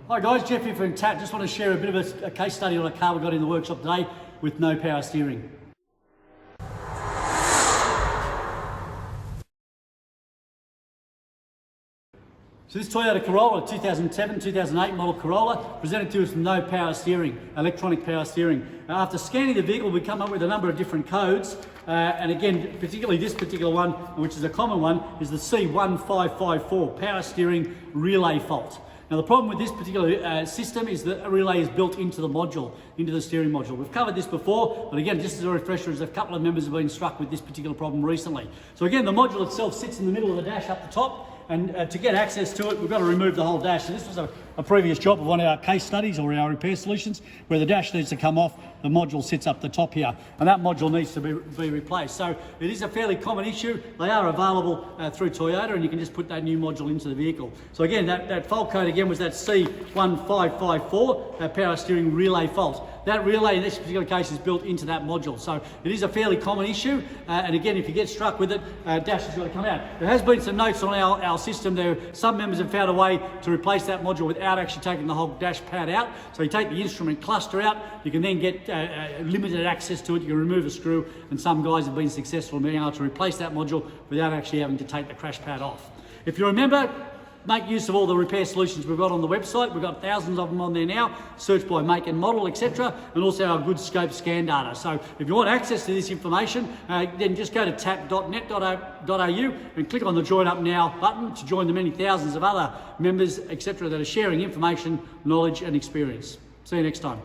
Hi guys, Jeff here from TAT. Just want to share a bit of a case study on a car we got in the workshop today with no power steering. So this Toyota Corolla, 2007, 2008 model Corolla, presented to us with no power steering, electronic power steering. After scanning the vehicle, we come up with a number of different codes. And again, particularly this particular one, which is a common one, is the C1554 Power Steering Relay Fault. Now the problem with this particular system is that a relay is built into the module, into the steering module. We've covered this before, but again, just as a refresher, as a couple of members have been struck with this particular problem recently. So again, the module itself sits in the middle of the dash up the top, and to get access to it, we've got to remove the whole dash. So this was a previous job of one of our case studies or our repair solutions, where the dash needs to come off, the module sits up the top here, and that module needs to be replaced. So it is a fairly common issue. They are available through Toyota, and you can just put that new module into the vehicle. So again, that fault code again was that C1554, Power Steering Relay Fault. That relay in this particular case is built into that module. So it is a fairly common issue. And again, if you get struck with it, dash has got to come out. There has been some notes on our system there. Some members have found a way to replace that module without actually taking the whole dash pad out. So you take the instrument cluster out, you can then get limited access to it. You can remove a screw, and some guys have been successful in being able to replace that module without actually having to take the crash pad off. If you remember, make use of all the repair solutions we've got on the website. We've got thousands of them on there now, search by make and model, etc., and also our good scope scan data. So if you want access to this information, then just go to tat.net.au and click on the Join Up Now button to join the many thousands of other members, etc., that are sharing information, knowledge and experience. See you next time.